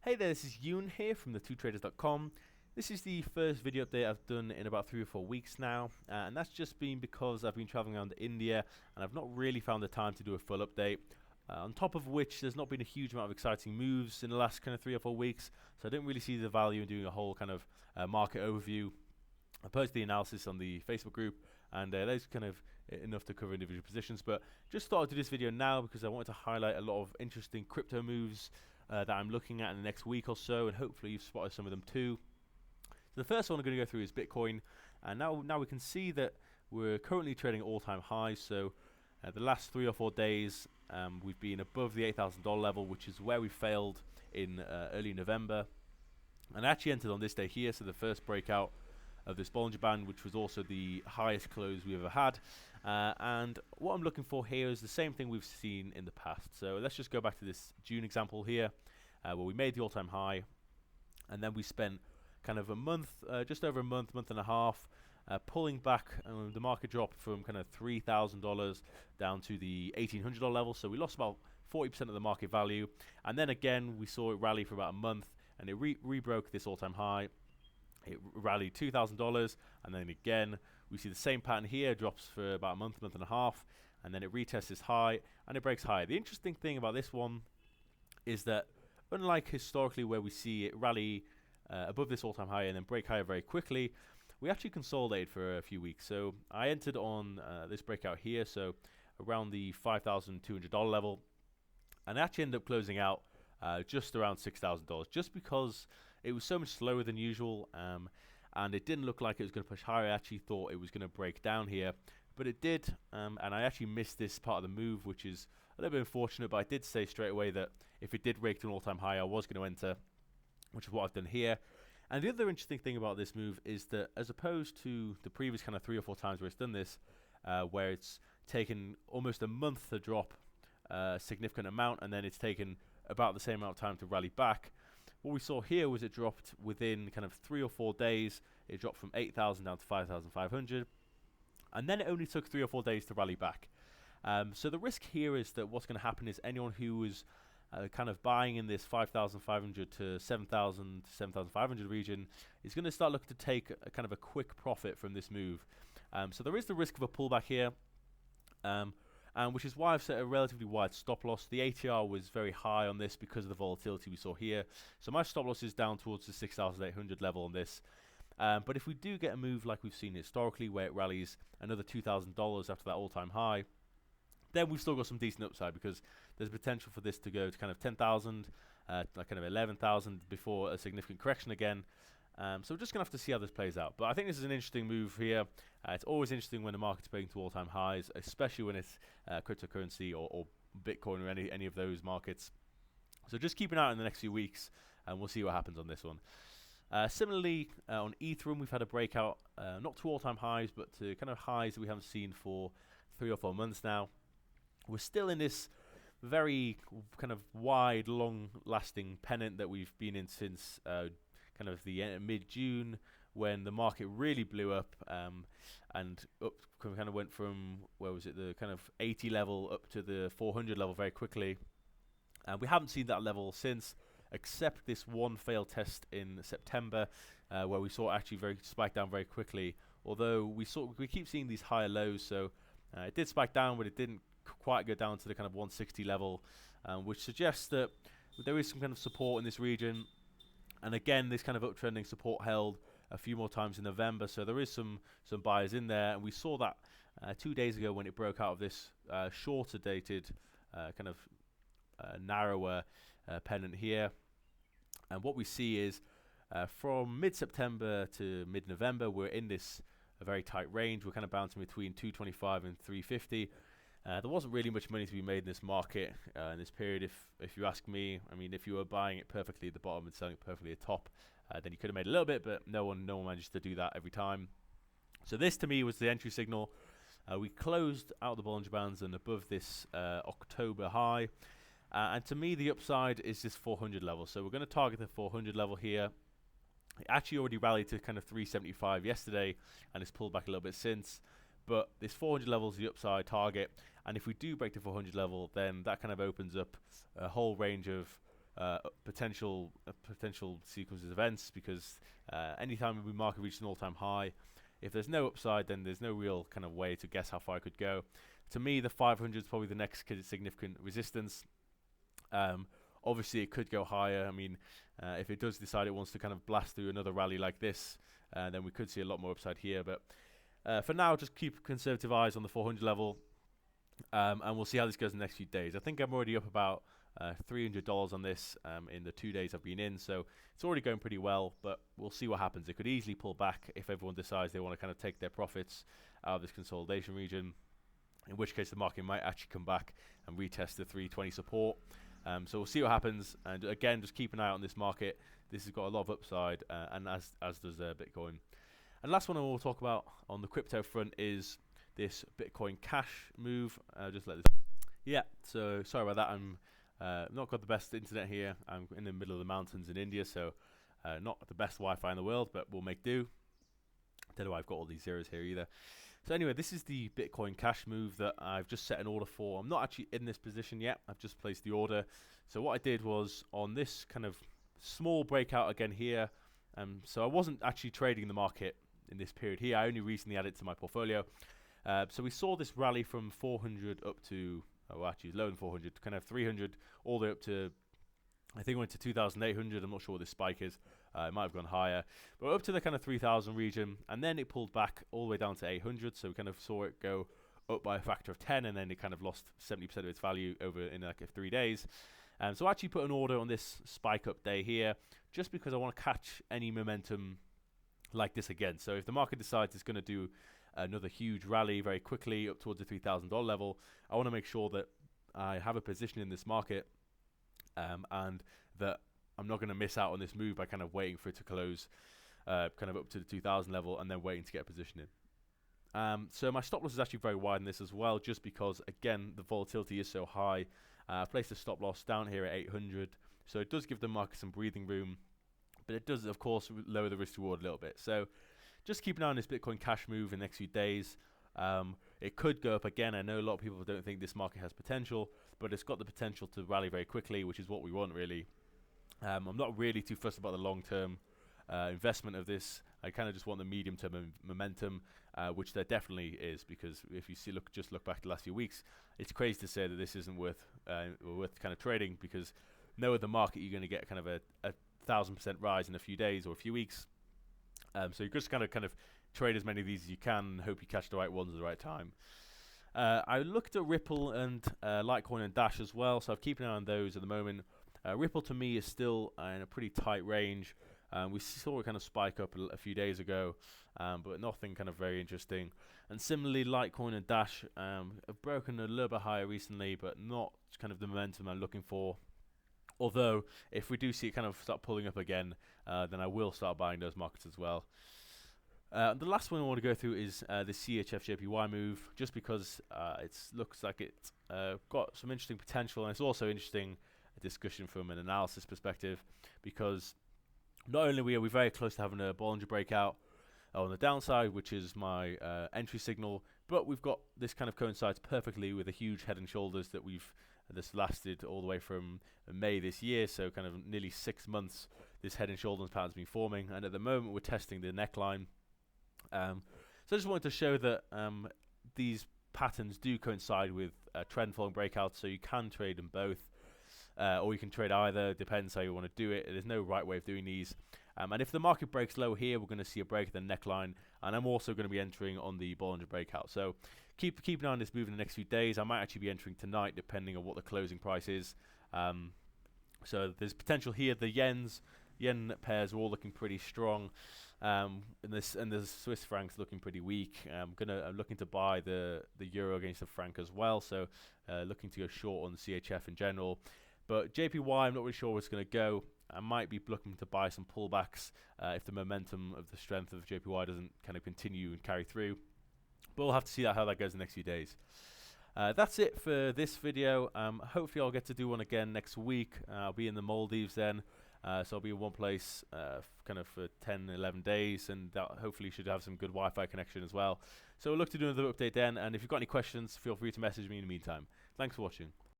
Hey there, this is Yoon here from the2traders.com. This is the first video update I've done in about 3 or 4 weeks now, and that's just been because I've been traveling around India and I've not really found the time to do a full update. On top of which, there's not been a huge amount of exciting moves in the last kind of 3 or 4 weeks, so I didn't really see the value in doing a whole kind of market overview. I posted the analysis on the Facebook group, and that's kind of enough to cover individual positions, but just thought I'd do this video now because I wanted to highlight a lot of interesting crypto moves that I'm looking at in the next week or so, and hopefully you've spotted some of them too. So the first one I'm going to go through is Bitcoin, and now we can see that we're currently trading at all-time highs. So the last 3 or 4 days we've been above the $8,000 level, which is where we failed in early November, and I actually entered on this day here, so the first breakout of this Bollinger Band, which was also the highest close we ever had. And what I'm looking for here is the same thing we've seen in the past. So let's just go back to this June example here, where we made the all-time high, and then we spent kind of a month, just over a month and a half, pulling back. The market dropped from kind of $3,000 down to the $1,800 level, so we lost about 40% of the market value. And then again, we saw it rally for about a month, and it re-broke this all-time high. It rallied $2,000, and then again we see the same pattern here, drops for about a month and a half, and then it retests this high and it breaks higher. The interesting thing about this one is that unlike historically where we see it rally above this all-time high and then break higher very quickly, we actually consolidated for a few weeks. So I entered on this breakout here, so around the $5,200 level, and I actually ended up closing out just around $6,000, just because it was so much slower than usual, and it didn't look like it was going to push higher. I actually thought it was going to break down here, but it did, and I actually missed this part of the move, which is a little bit unfortunate, but I did say straight away that if it did break to an all-time high, I was going to enter, which is what I've done here. And the other interesting thing about this move is that as opposed to the previous kind of 3 or 4 times where it's done this, where it's taken almost a month to drop a significant amount, and then it's taken about the same amount of time to rally back, what we saw here was it dropped within kind of 3 or 4 days. It dropped from 8,000 down to 5,500, and then it only took 3 or 4 days to rally back. So the risk here is that what's going to happen is anyone who was kind of buying in this 5,500 to 7,000 to 7,500 region is going to start looking to take a kind of a quick profit from this move. So there is the risk of a pullback here, which is why I've set a relatively wide stop loss. The ATR was very high on this because of the volatility we saw here. So my stop loss is down towards the 6,800 level on this. But if we do get a move like we've seen historically, where it rallies another $2,000 after that all-time high, then we've still got some decent upside, because there's potential for this to go to kind of 10,000, like kind of 11,000 before a significant correction again. So we're just going to have to see how this plays out. But I think this is an interesting move here. It's always interesting when the market's breaking to all-time highs, especially when it's cryptocurrency or Bitcoin or any of those markets. So just keep an eye out in the next few weeks, and we'll see what happens on this one. Similarly, on Ethereum, we've had a breakout, not to all-time highs, but to kind of highs that we haven't seen for 3 or 4 months now. We're still in this very kind of wide, long-lasting pennant that we've been in since kind of the mid-June, when the market really blew up, and up kind of went from, where was it, the kind of 80 level up to the 400 level very quickly. And we haven't seen that level since, except this one failed test in September, where we saw it actually spike down very quickly. Although we keep seeing these higher lows, so it did spike down, but it didn't quite go down to the kind of 160 level, which suggests that there is some kind of support in this region. And again, this kind of uptrending support held a few more times in November, so there is some buyers in there. And we saw that 2 days ago when it broke out of this shorter dated kind of narrower pennant here. And what we see is from mid-September to mid-November, we're in this very tight range. We're kind of bouncing between 225 and 350. There wasn't really much money to be made in this market in this period, if you ask me. I mean, if you were buying it perfectly at the bottom and selling it perfectly at the top, then you could have made a little bit, but no one managed to do that every time. So this, to me, was the entry signal. We closed out the Bollinger Bands and above this October high, and to me, the upside is this 400 level. So we're going to target the 400 level here. It actually already rallied to kind of 375 yesterday, and it's pulled back a little bit since. But this 400 level is the upside target, and if we do break the 400 level, then that kind of opens up a whole range of potential sequences of events, because anytime the market reaches an all-time high, if there's no upside, then there's no real kind of way to guess how far it could go. To me, the 500 is probably the next significant resistance. Obviously, it could go higher. I mean, if it does decide it wants to kind of blast through another rally like this, then we could see a lot more upside here. But for now, just keep conservative eyes on the 400 level, and we'll see how this goes in the next few days. I think I'm already up about $300 on this in the 2 days I've been in, so it's already going pretty well, but we'll see what happens. It could easily pull back if everyone decides they want to kind of take their profits out of this consolidation region, in which case the market might actually come back and retest the 320 support. So we'll see what happens, and again, just keep an eye on this market. This has got a lot of upside, and as does Bitcoin. And last one I will talk about on the crypto front is this Bitcoin Cash move. Just let this. Yeah. So sorry about that. I'm not got the best internet here. I'm in the middle of the mountains in India, so not the best Wi-Fi in the world, but we'll make do. Don't know why I've got all these zeros here either. So anyway, this is the Bitcoin Cash move that I've just set an order for. I'm not actually in this position yet. I've just placed the order. So what I did was on this kind of small breakout again here. So I wasn't actually trading the market in this period here. I only recently added it to my portfolio. So we saw this rally from 400 up to, actually lower than 400, kind of 300, all the way up to, I think it went to 2,800. I'm not sure what this spike is. It might have gone higher, but up to the kind of 3,000 region, and then it pulled back all the way down to 800. So we kind of saw it go up by a factor of 10, and then it kind of lost 70% of its value over in like 3 days. So I actually put an order on this spike up day here, just because I want to catch any momentum like this again. So if the market decides it's going to do another huge rally very quickly up towards the $3,000 level, I want to make sure that I have a position in this market, and that I'm not going to miss out on this move by kind of waiting for it to close kind of up to the 2,000 level and then waiting to get a position in. So my stop loss is actually very wide in this as well, just because, again, the volatility is so high. I've placed a stop loss down here at 800, so it does give the market some breathing room, but it does, of course, lower the risk reward a little bit. So just keep an eye on this Bitcoin Cash move in the next few days. It could go up again. I know a lot of people don't think this market has potential, but it's got the potential to rally very quickly, which is what we want, really. I'm not really too fussed about the long-term investment of this. I kind of just want the medium-term momentum, which there definitely is, because if you just look back the last few weeks, it's crazy to say that this isn't worth kind of trading, because no other market you're going to get kind of a 1,000% rise in a few days or a few weeks. So you just kind of trade as many of these as you can and hope you catch the right ones at the right time. I looked at Ripple and Litecoin and Dash as well, so I'm keeping an eye on those at the moment. Ripple to me is still in a pretty tight range. We saw it kind of spike up a few days ago, but nothing kind of very interesting. And similarly, Litecoin and Dash have broken a little bit higher recently, but not kind of the momentum I'm looking for. Although, if we do see it kind of start pulling up again, then I will start buying those markets as well. The last one I want to go through is the CHF JPY move, just because it looks like it's got some interesting potential, and it's also interesting discussion from an analysis perspective, because not only are we very close to having a Bollinger breakout on the downside, which is my entry signal, but we've got this kind of coincides perfectly with a huge head and shoulders that this lasted all the way from May this year, so kind of nearly 6 months this head and shoulders pattern's been forming, and at the moment we're testing the neckline. So I just wanted to show that these patterns do coincide with trend following breakouts, so you can trade them both. Or you can trade either, depends how you want to do it. There's no right way of doing these. And if the market breaks low here, we're going to see a break at the neckline, and I'm also going to be entering on the Bollinger breakout. So keep an eye on this move in the next few days. I might actually be entering tonight, depending on what the closing price is. So there's potential here. The yen pairs are all looking pretty strong, and the Swiss franc's looking pretty weak. I'm looking to buy the euro against the franc as well. So looking to go short on the CHF in general. But JPY, I'm not really sure where it's going to go. I might be looking to buy some pullbacks if the momentum of the strength of JPY doesn't kind of continue and carry through. But we'll have to see how that goes in the next few days. That's it for this video. Hopefully I'll get to do one again next week. I'll be in the Maldives then. So I'll be in one place kind of for 10, 11 days, and that hopefully should have some good Wi-Fi connection as well. So we'll look to do another update then, and if you've got any questions, feel free to message me in the meantime. Thanks for watching.